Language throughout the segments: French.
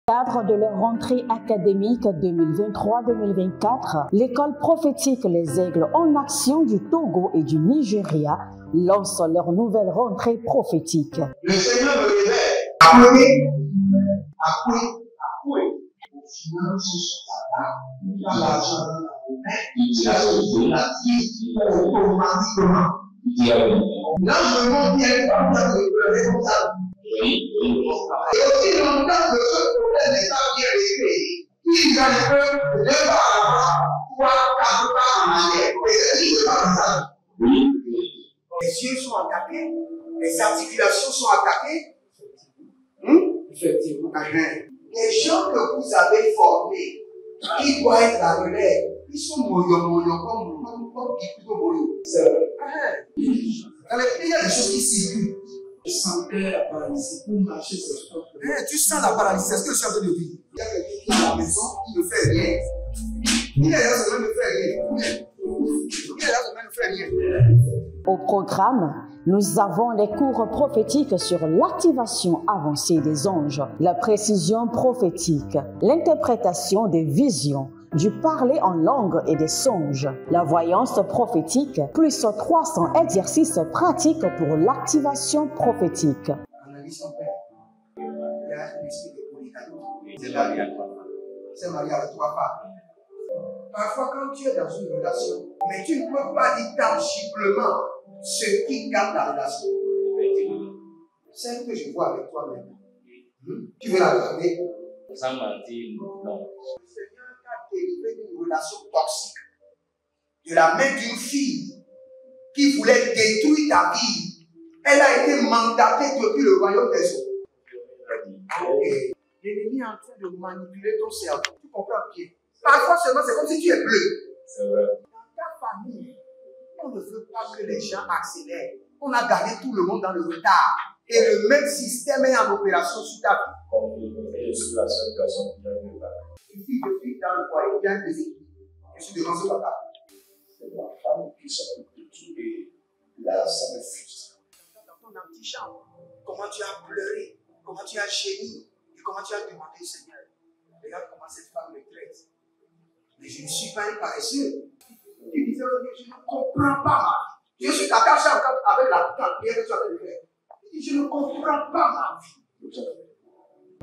Cadre de leur rentrée académique 2023-2024, l'école prophétique Les Aigles en Action du Togo et du Nigeria lance leur nouvelle rentrée prophétique. Le Seigneur me révèle. Appelez. Au final, il a l'argent dans la main, il a la automatiquement. Là, je me montre bien pas de responsable. Et aussi longtemps que ce problème n'est pas bien réglé, ils arrivent deux pas à l'avant, 3, 4 pas en arrière. Et c'est pas comme ça. Les yeux sont attaqués, les articulations sont attaquées. Effectivement. Les gens que vous avez formés, qui doivent être la relève, ils sont moyons comme plutôt moyons. C'est vrai. Dans les pays, il y a des choses qui circulent. Je sentais la paralysie pour marcher sur le corps. Tu sens la paralysie, c'est ce que je suis en train de dire. Il y a quelqu'un qui est à la maison, qui ne fait rien. Il est là, ça ne fait rien. Il est là, ça ne fait rien. Au programme, nous avons les cours prophétiques sur l'activation avancée des anges, la précision prophétique, l'interprétation des visions, du parler en langue et des songes, la voyance prophétique, plus 300 exercices pratiques pour l'activation prophétique. Analyse son père. Il y a un esprit de polygamie. C'est marié à 3 femmes. C'est marié à 3 femmes. Parfois, quand tu es dans une relation, mais tu ne peux pas dire tangiblement ce qui garde la relation. Celle que je vois avec toi maintenant. Tu veux la regarder? Sans mentir, non. Le Seigneur t'a délivré d'une relation toxique. De la main d'une fille qui voulait détruire ta vie. Elle a été mandatée depuis le royaume des eaux. L'ennemi est en train de manipuler ton cerveau. Tu comprends bien? Parfois seulement, c'est comme si tu es bleu. C'est vrai. Dans ta famille, on ne veut pas que les gens accélèrent. On a gardé tout le monde dans le retard. Et le même système est en opération sur ta vie. Je suis la seule personne qui a vu ça. Une fille de fille dans le foyer, il y a des équipes. Je suis devant ce papa. C'est ma femme qui s'occupe de tout et là, ça me frustre. Dans ton antichambre, comment tu as pleuré, comment tu as gémi et comment tu as demandé au Seigneur. Regarde comment cette femme me traite. Mais je ne suis pas un paresseux. Tu disais, je ne comprends pas ma vie. Je suis attaché avec la prière que tu as fait de faire. Je ne comprends pas ma vie.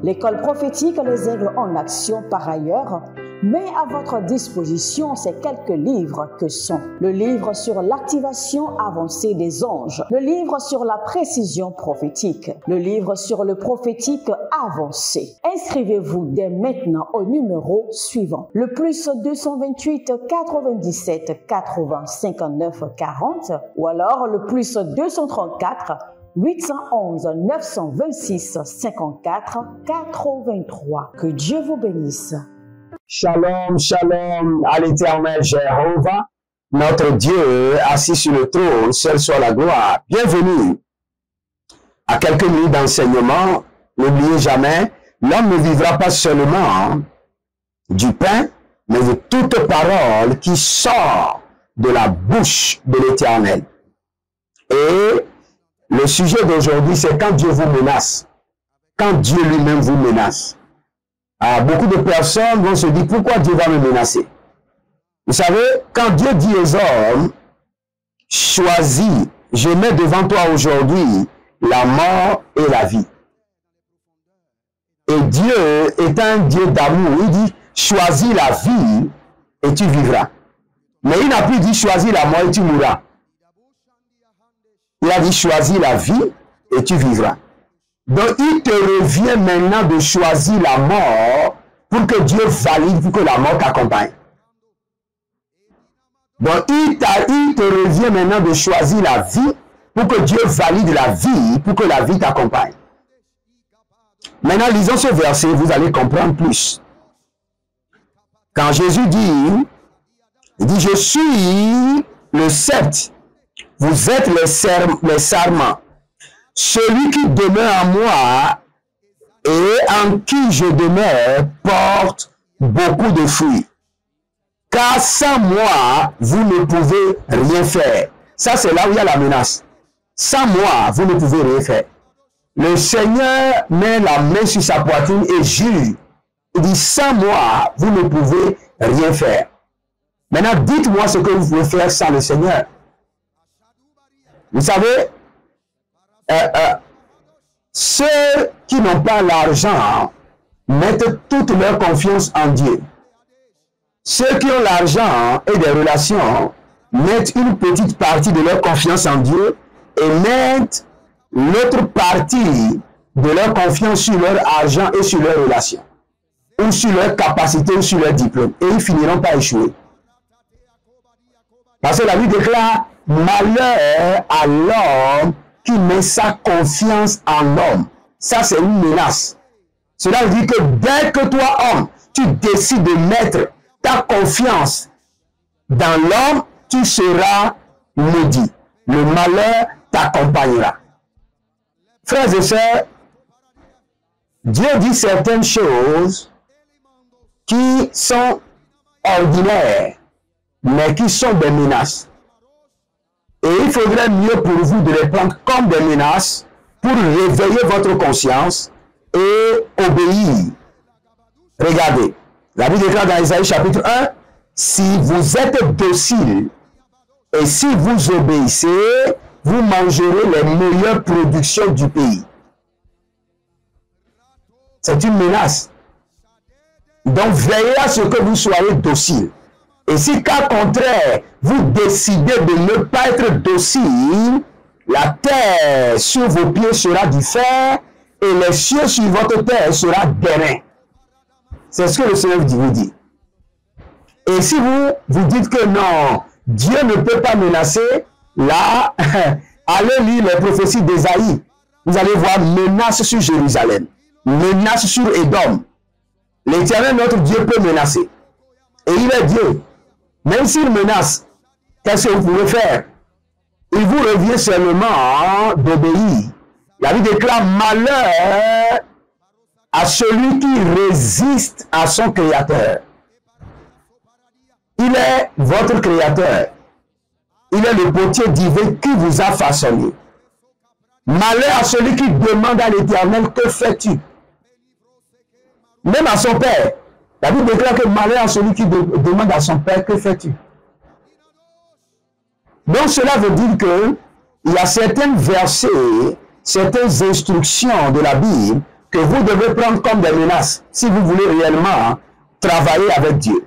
L'école prophétique Les Aigles en Action, par ailleurs, met à votre disposition ces quelques livres que sont le livre sur l'activation avancée des anges, le livre sur la précision prophétique, le livre sur le prophétique avancé. Inscrivez-vous dès maintenant au numéro suivant, le plus 228 97 80 59 40 ou alors le plus 234 811 926 54 83. Que Dieu vous bénisse. Shalom, shalom à l'Éternel Jéhovah, notre Dieu assis sur le trône, seul soit la gloire. Bienvenue à quelques minutes d'enseignement. N'oubliez jamais, l'homme ne vivra pas seulement du pain, mais de toute parole qui sort de la bouche de l'Éternel. Et le sujet d'aujourd'hui, c'est quand Dieu vous menace. Quand Dieu lui-même vous menace. Alors, beaucoup de personnes vont se dire, pourquoi Dieu va me menacer? Vous savez, quand Dieu dit aux hommes, choisis, je mets devant toi aujourd'hui la mort et la vie. Et Dieu est un Dieu d'amour. Il dit, choisis la vie et tu vivras. Mais il n'a plus dit, choisis la mort et tu mourras. Il a dit, choisis la vie et tu vivras. Donc, il te revient maintenant de choisir la mort pour que Dieu valide, pour que la mort t'accompagne. Donc, il te revient maintenant de choisir la vie pour que Dieu valide la vie, pour que la vie t'accompagne. Maintenant, lisons ce verset, vous allez comprendre plus. Quand Jésus dit, il dit, je suis le sceptre. Vous êtes les sarments. Celui qui demeure en moi et en qui je demeure porte beaucoup de fruits. Car sans moi, vous ne pouvez rien faire. Ça, c'est là où il y a la menace. Sans moi, vous ne pouvez rien faire. Le Seigneur met la main sur sa poitrine et jure Il dit, sans moi, vous ne pouvez rien faire. Maintenant, dites-moi ce que vous pouvez faire sans le Seigneur. Vous savez, ceux qui n'ont pas l'argent mettent toute leur confiance en Dieu. Ceux qui ont l'argent et des relations mettent une petite partie de leur confiance en Dieu et mettent l'autre partie de leur confiance sur leur argent et sur leurs relations, ou sur leur capacité ou sur leur diplôme. Et ils finiront par échouer. Parce que la Bible déclare, malheur à l'homme qui met sa confiance en l'homme. Ça, c'est une menace. Cela veut dire que dès que toi, homme, tu décides de mettre ta confiance dans l'homme, tu seras maudit. Le malheur t'accompagnera. Frères et sœurs, Dieu dit certaines choses qui sont ordinaires, mais qui sont des menaces. Et il faudrait mieux pour vous de les prendre comme des menaces pour réveiller votre conscience et obéir. Regardez, la Bible déclare dans Isaïe chapitre 1, si vous êtes docile et si vous obéissez, vous mangerez les meilleures productions du pays. C'est une menace. Donc veillez à ce que vous soyez docile. Et si, cas contraire, vous décidez de ne pas être docile, la terre sur vos pieds sera du fer et les cieux sur votre terre sera d'airain. C'est ce que le Seigneur vous dit. Et si vous dites que non, Dieu ne peut pas menacer, là, allez lire les prophéties d'Ésaïe. Vous allez voir menace sur Jérusalem, menace sur Édom. L'Éternel, notre Dieu, peut menacer. Et il est Dieu. Même s'il menace, qu'est-ce que vous pouvez faire? Il vous revient seulement d'obéir. La Bible déclare malheur à celui qui résiste à son Créateur. Il est votre Créateur. Il est le potier divin qui vous a façonné. Malheur à celui qui demande à l'Éternel, que fais-tu? Même à son Père. La Bible déclare que malheur à celui qui demande à son Père, que fais-tu? Donc cela veut dire que il y a certains versets, certaines instructions de la Bible que vous devez prendre comme des menaces si vous voulez réellement travailler avec Dieu.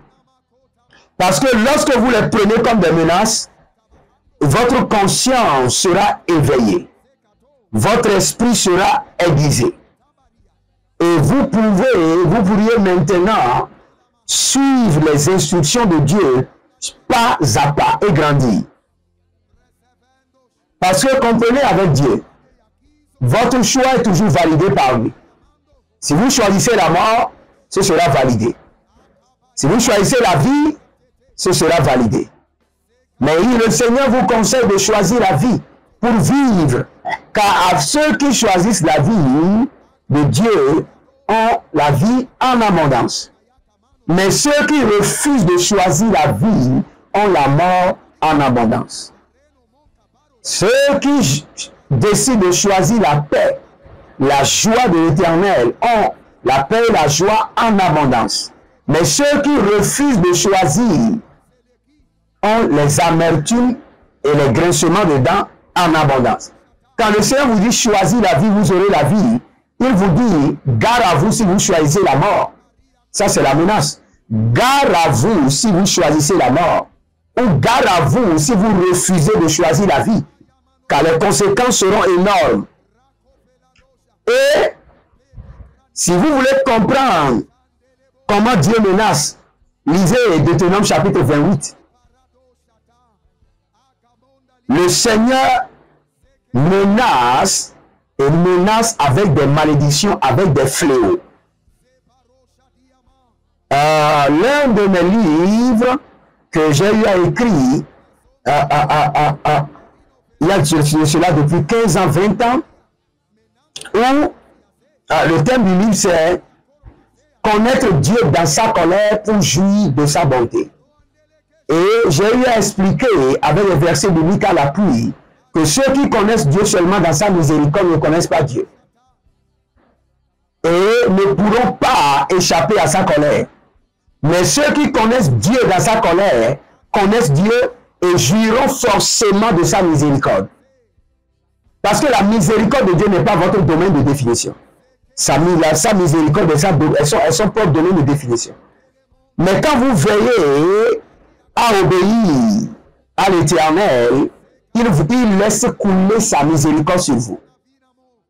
Parce que lorsque vous les prenez comme des menaces, votre conscience sera éveillée. Votre esprit sera aiguisé. Et vous pourriez maintenant suivre les instructions de Dieu pas à pas et grandir. Parce que comprenez avec Dieu, votre choix est toujours validé par lui. Si vous choisissez la mort, ce sera validé. Si vous choisissez la vie, ce sera validé. Mais le Seigneur vous conseille de choisir la vie pour vivre. Car à ceux qui choisissent la vie de Dieu ont la vie en abondance. Mais ceux qui refusent de choisir la vie ont la mort en abondance. Ceux qui décident de choisir la paix, la joie de l'Éternel ont la paix et la joie en abondance. Mais ceux qui refusent de choisir ont les amertumes et les grincements de dents en abondance. Quand le Seigneur vous dit choisir la vie, vous aurez la vie, il vous dit gare à vous si vous choisissez la mort. Ça c'est la menace. Gare à vous si vous choisissez la mort. Ou gare à vous si vous refusez de choisir la vie. Car les conséquences seront énormes. Et si vous voulez comprendre comment Dieu menace, lisez Deutéronome chapitre 28. Le Seigneur menace et menace avec des malédictions, avec des fléaux. L'un de mes livres que j'ai eu à écrire, il y a cela depuis 15 ans, 20 ans, où le thème du livre c'est connaître Dieu dans sa colère pour jouir de sa bonté. Et j'ai eu à expliquer avec les versets bibliques à l'appui que ceux qui connaissent Dieu seulement dans sa miséricorde ne connaissent pas Dieu. et ne pourront pas échapper à sa colère. Mais ceux qui connaissent Dieu dans sa colère, connaissent Dieu et jouiront forcément de sa miséricorde. Parce que la miséricorde de Dieu n'est pas votre domaine de définition. Sa miséricorde et son propre domaine de définition. Mais quand vous veillez à obéir à l'Éternel, il laisse couler sa miséricorde sur vous.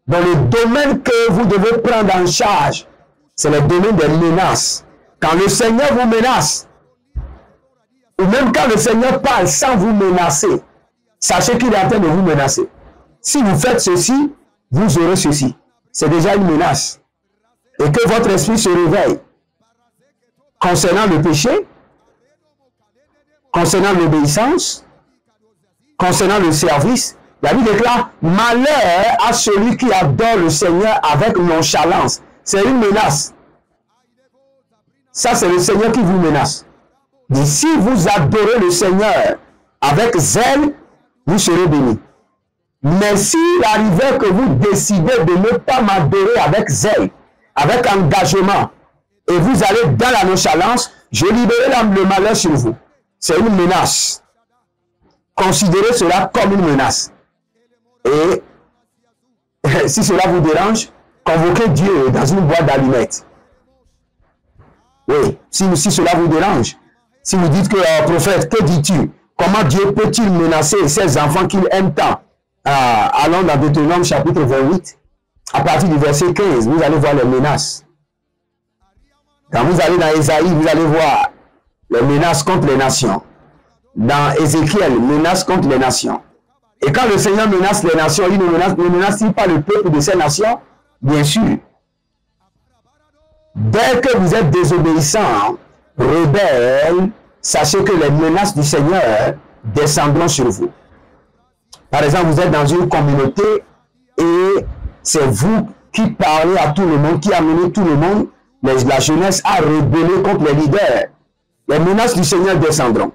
Dans le domaine que vous devez prendre en charge, c'est le domaine des menaces. Quand le Seigneur vous menace, ou même quand le Seigneur parle sans vous menacer, sachez qu'il est en train de vous menacer. Si vous faites ceci, vous aurez ceci. C'est déjà une menace. Et que votre esprit se réveille concernant le péché, concernant l'obéissance, concernant le service. La Bible déclare, malheur à celui qui adore le Seigneur avec nonchalance. C'est une menace. Ça, c'est le Seigneur qui vous menace. Et si vous adorez le Seigneur avec zèle, vous serez bénis. Mais s'il arrivait que vous décidez de ne pas m'adorer avec zèle, avec engagement, et vous allez dans la nonchalance, je libérerai le malheur sur vous. C'est une menace. Considérez cela comme une menace. Et si cela vous dérange, convoquez Dieu dans une boîte d'allumettes. Oui, si cela vous dérange, si vous dites que prophète, que dis-tu? Comment Dieu peut-il menacer ses enfants qu'il aime tant? Allons dans Deutéronome chapitre 28, à partir du verset 15, vous allez voir les menaces. Quand vous allez dans Ésaïe, vous allez voir les menaces contre les nations. Dans Ézéchiel, menaces contre les nations. Et quand le Seigneur menace les nations, il ne menace-t-il pas le peuple de ces nations? Bien sûr. Dès que vous êtes désobéissants, rebelles, sachez que les menaces du Seigneur descendront sur vous. Par exemple, vous êtes dans une communauté et c'est vous qui parlez à tout le monde, qui amenez tout le monde, la jeunesse à rebeller contre les leaders. Les menaces du Seigneur descendront.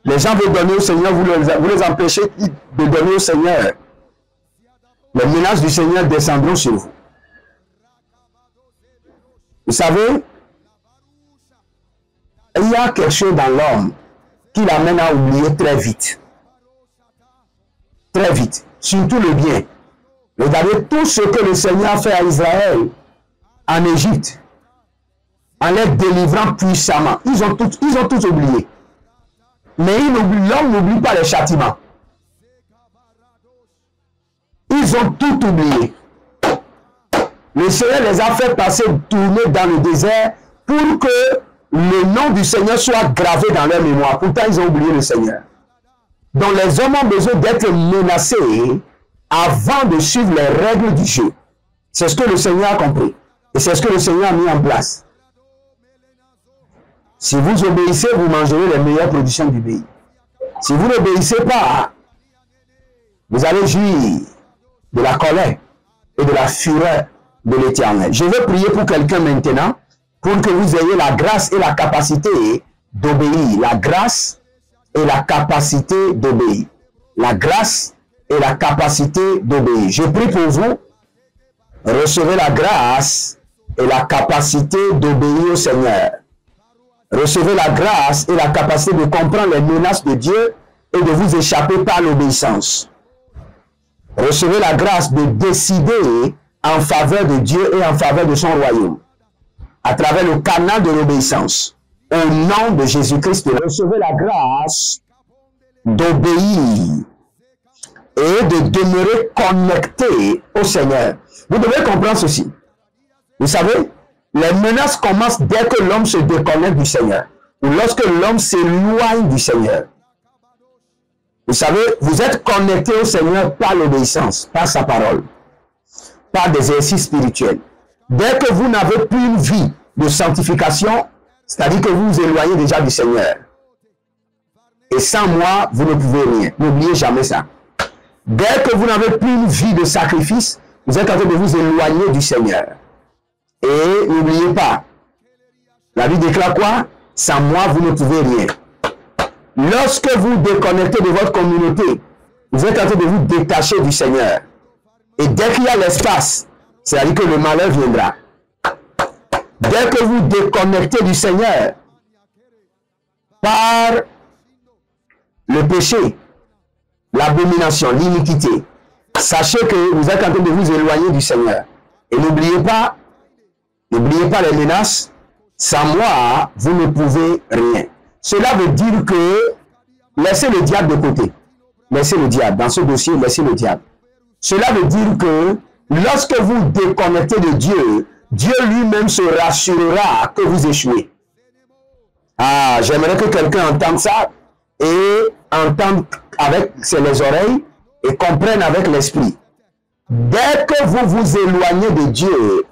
Les gens veulent donner au Seigneur, vous les empêchez de donner au Seigneur. Les menaces du Seigneur descendront sur vous. Vous savez, il y a quelque chose dans l'homme qui l'amène à oublier très vite. Très vite. Surtout le bien. Regardez tout ce que le Seigneur a fait à Israël en Égypte, en les délivrant puissamment. Ils ont tout oublié. Mais l'homme n'oublie pas les châtiments. Ils ont tout oublié. Le Seigneur les a fait passer, tourner dans le désert pour que le nom du Seigneur soit gravé dans leur mémoire. Pourtant, ils ont oublié le Seigneur. Donc, les hommes ont besoin d'être menacés avant de suivre les règles du jeu. C'est ce que le Seigneur a compris. Et c'est ce que le Seigneur a mis en place. Si vous obéissez, vous mangerez les meilleures productions du pays. Si vous n'obéissez pas, vous allez jouir de la colère et de la fureur de l'Éternel. Je vais prier pour quelqu'un maintenant, pour que vous ayez la grâce et la capacité d'obéir. La grâce et la capacité d'obéir. La grâce et la capacité d'obéir. Je prie pour vous. Recevez la grâce et la capacité d'obéir au Seigneur. Recevez la grâce et la capacité de comprendre les menaces de Dieu et de vous échapper par l'obéissance. Recevez la grâce de décider en faveur de Dieu et en faveur de son royaume, à travers le canal de l'obéissance. Au nom de Jésus-Christ, recevez la grâce d'obéir et de demeurer connecté au Seigneur. Vous devez comprendre ceci. Vous savez, les menaces commencent dès que l'homme se déconnecte du Seigneur, ou lorsque l'homme s'éloigne du Seigneur. Vous savez, vous êtes connecté au Seigneur par l'obéissance, par sa parole, par des exercices spirituels. Dès que vous n'avez plus une vie de sanctification, c'est-à-dire que vous vous éloignez déjà du Seigneur. Et sans moi, vous ne pouvez rien. N'oubliez jamais ça. Dès que vous n'avez plus une vie de sacrifice, vous êtes en train de vous éloigner du Seigneur. Et n'oubliez pas, la Bible déclare quoi? Sans moi, vous ne pouvez rien. Lorsque vous déconnectez de votre communauté, vous êtes en train de vous détacher du Seigneur. Et dès qu'il y a l'espace, C'est-à-dire que le malheur viendra. Dès que vous déconnectez du Seigneur par le péché, l'abomination, l'iniquité, sachez que vous êtes en train de vous éloigner du Seigneur. Et n'oubliez pas les menaces. Sans moi, vous ne pouvez rien. Cela veut dire que laissez le diable de côté. Laissez le diable. Dans ce dossier, laissez le diable. Cela veut dire que lorsque vous déconnectez de Dieu, Dieu lui-même se rassurera que vous échouez. Ah, j'aimerais que quelqu'un entende ça et entende avec les oreilles et comprenne avec l'esprit. Dès que vous vous éloignez de Dieu,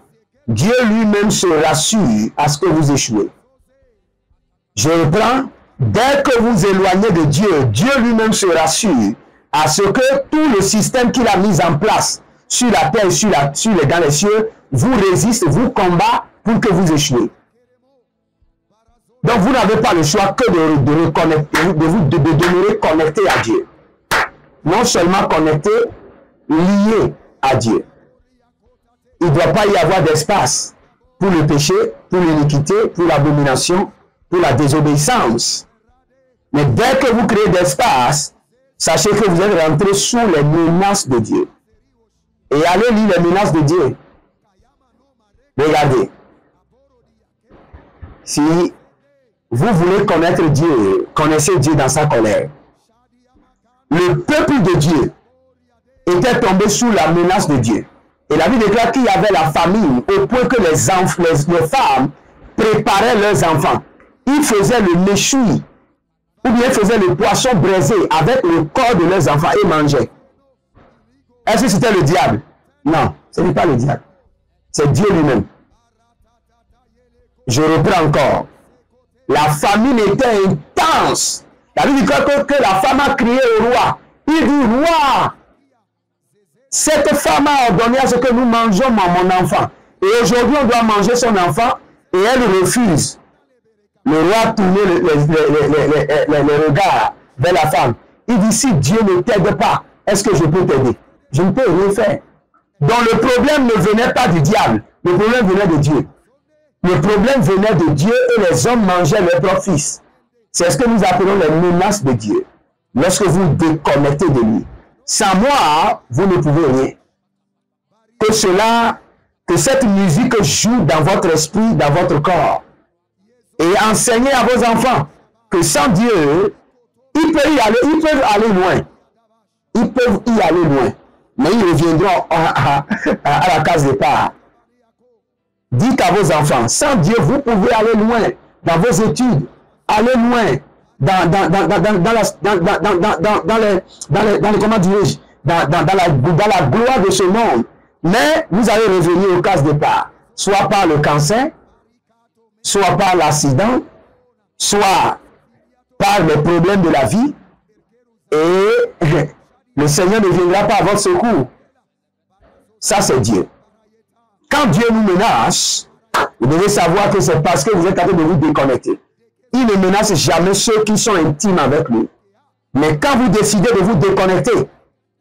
Dieu lui-même se rassure à ce que vous échouez. Je reprends. Dès que vous éloignez de Dieu, Dieu lui-même se rassure à ce que tout le système qu'il a mis en place sur la terre, dans les cieux, vous résiste, vous combat pour que vous échouez. Donc vous n'avez pas le choix que de demeurer connecté à Dieu. Non seulement connecté, lié à Dieu. Il ne doit pas y avoir d'espace pour le péché, pour l'iniquité, pour l'abomination, pour la désobéissance. Mais dès que vous créez d'espace, sachez que vous êtes rentré sous les menaces de Dieu. Et allez lire les menaces de Dieu. Regardez. Si vous voulez connaître Dieu, connaissez Dieu dans sa colère. Le peuple de Dieu était tombé sous la menace de Dieu. Et la Bible déclare qu'il y avait la famine au point que les femmes préparaient leurs enfants. Ils faisaient le méchoui ou bien faisaient le poisson braisé avec le corps de leurs enfants et mangeaient. Est-ce que c'était le diable? Non, ce n'est pas le diable. C'est Dieu lui-même. Je reprends encore. La famine était intense. La Bible dit que la femme a crié au roi. Il dit, roi, cette femme a ordonné à ce que nous mangeons mon enfant. Et aujourd'hui, on doit manger son enfant et elle refuse. Le roi a tourné les regards vers la femme. Il dit, si Dieu ne t'aide pas, est-ce que je peux t'aider? Je ne peux rien faire. Donc le problème ne venait pas du diable. Le problème venait de Dieu. Le problème venait de Dieu et les hommes mangeaient leurs propres fils. C'est ce que nous appelons les menaces de Dieu. Lorsque vous déconnectez de lui. Sans moi, vous ne pouvez rien. Que cette musique joue dans votre esprit, dans votre corps. Et enseignez à vos enfants que sans Dieu, ils peuvent aller loin. Ils peuvent y aller loin. Mais ils reviendront à la case départ. Dites à vos enfants, sans Dieu, vous pouvez aller loin dans vos études, aller loin dans la gloire de ce monde. Mais vous allez revenir aux cases départ, soit par le cancer, soit par l'accident, soit par les problèmes de la vie, et le Seigneur ne viendra pas à votre secours. Ça, c'est Dieu. Quand Dieu nous menace, vous devez savoir que c'est parce que vous êtes en train de vous déconnecter. Il ne menace jamais ceux qui sont intimes avec lui. Mais quand vous décidez de vous déconnecter,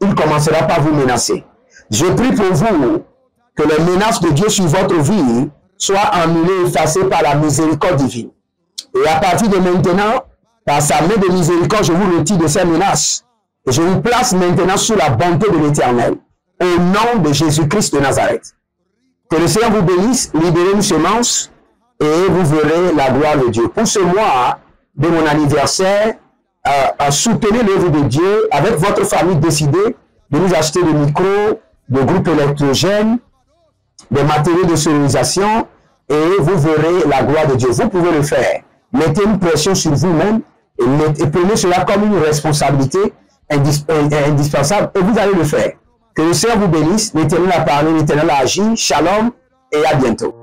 il commencera par vous menacer. Je prie pour vous que les menaces de Dieu sur votre vie soient annulées, effacées par la miséricorde divine. Et à partir de maintenant, par sa main de miséricorde, je vous retire de ces menaces. Et je vous place maintenant sous la bonté de l'Éternel. Au nom de Jésus-Christ de Nazareth. Que le Seigneur vous bénisse, libérez une semence et vous verrez la gloire de Dieu. Pour ce mois de mon anniversaire, soutenez l'œuvre de Dieu avec votre famille. Décidez de nous acheter des micros, des groupes électrogènes, des matériaux de sonorisation et vous verrez la gloire de Dieu. Vous pouvez le faire. Mettez une pression sur vous-même et prenez cela comme une responsabilité indispensable et vous allez le faire. Que le Seigneur vous bénisse, l'Éternel a parlé, l'Éternel a agi. Shalom et à bientôt.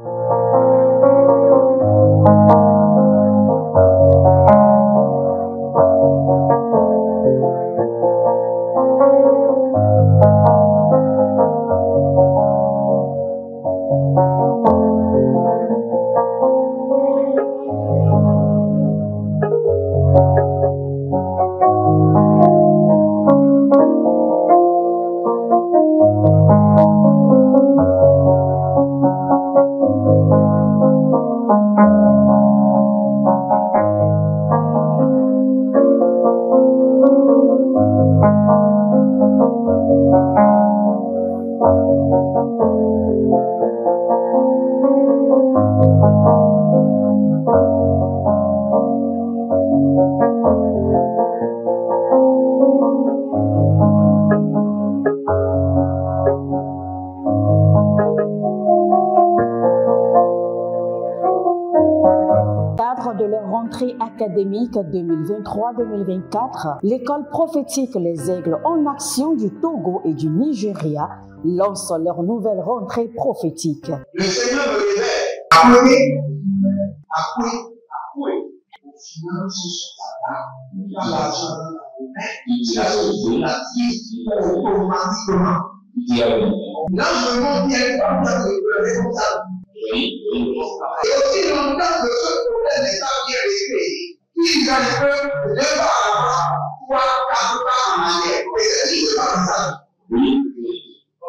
De leur rentrée académique 2023-2024, l'école prophétique Les Aigles en Action du Togo et du Nigeria lance leur nouvelle rentrée prophétique. Le Seigneur me révèle. Appuyez. Au final, sur ta table, tu as l'argent dans la main, tu as la vie automatiquement. Là, je me montre bien pas de pleurer comme ça. Et aussi longtemps que ce problème n'est pas bien réglé, il y a le peuple de 2 pas en avant, 3, 4 pas en arrière. Et c'est pas comme ça.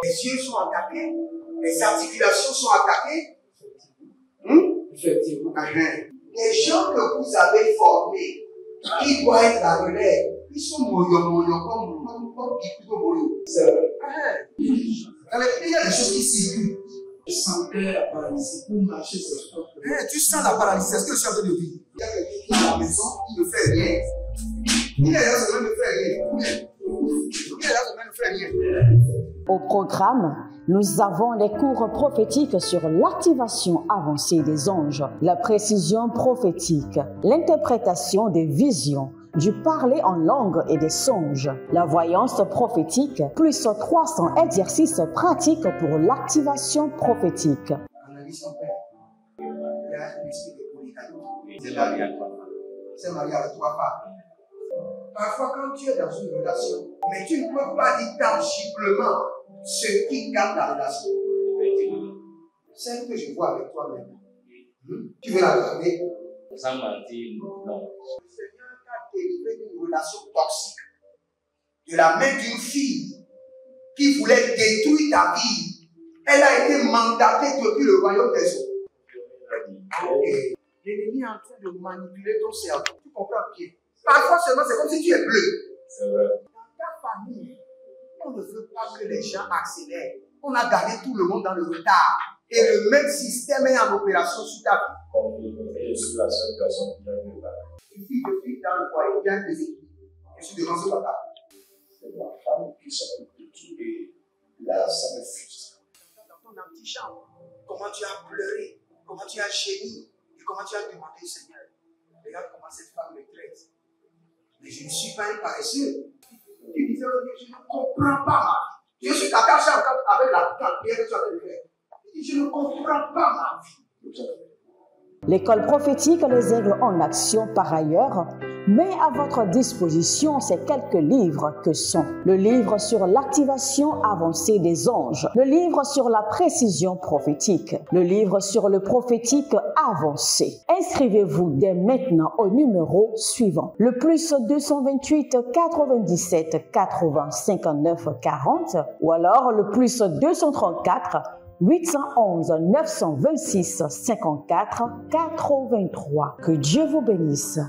Les yeux sont attaqués, les articulations sont attaquées. Effectivement. Les gens que vous avez formés, qui doivent être la relève, ils sont moyons comme plutôt moyons. C'est vrai. Dans les pays, il y a des choses qui circulent. Je sentais la paralysie pour marcher sur le corps. Tu sens la paralysie, c'est ce que je suis en train de dire. Il y a quelqu'un qui est à la maison, qui ne fait rien. Il est là, ça ne fait rien. Au programme, nous avons les cours prophétiques sur l'activation avancée des anges, la précision prophétique, l'interprétation des visions, du parler en langue et des songes, la voyance prophétique, plus 300 exercices pratiques pour l'activation prophétique. Analyse ton père. Il y a un esprit de polygamie. C'est marié avec 3 femmes. Parfois, quand tu es dans une relation, mais tu ne peux pas dire tangiblement ce qui garde la relation. Celle que je vois avec toi maintenant. Tu veux la regarder? Sans mentir, non. Délivré d'une relation toxique, de la main d'une fille qui voulait détruire ta vie. Elle a été mandatée depuis le royaume des eaux. L'ennemi est en train de manipuler ton cerveau. Tu comprends bien? Parfois seulement, c'est comme si tu es bleu. C'est vrai. Dans ta famille, on ne veut pas que les gens accélèrent. On a gardé tout le monde dans le retard. Et le même système est en opération sur ta vie. Je suis la seule personne qui a vu ça. Une fille de fille dans le foyer, il y a des équipes. Je suis devant ce papa. C'est ma femme qui s'occupe de tout et là, ça me frustre. Dans ton antichambre, comment tu as pleuré, comment tu as gémi et comment tu as demandé au Seigneur. Regarde comment cette femme me traite. Mais je ne suis pas un paresseux. Tu disais, je ne comprends pas ma vie. Je suis attaché avec la prière que tu as fait de faire. Je ne comprends pas ma vie. L'école prophétique Les Aigles en Action, par ailleurs, met à votre disposition ces quelques livres que sont le livre sur l'activation avancée des anges, le livre sur la précision prophétique, le livre sur le prophétique avancé. Inscrivez-vous dès maintenant au numéro suivant, le plus 228 97 80 59 40 ou alors le plus 234 811 926 54 83. Que Dieu vous bénisse.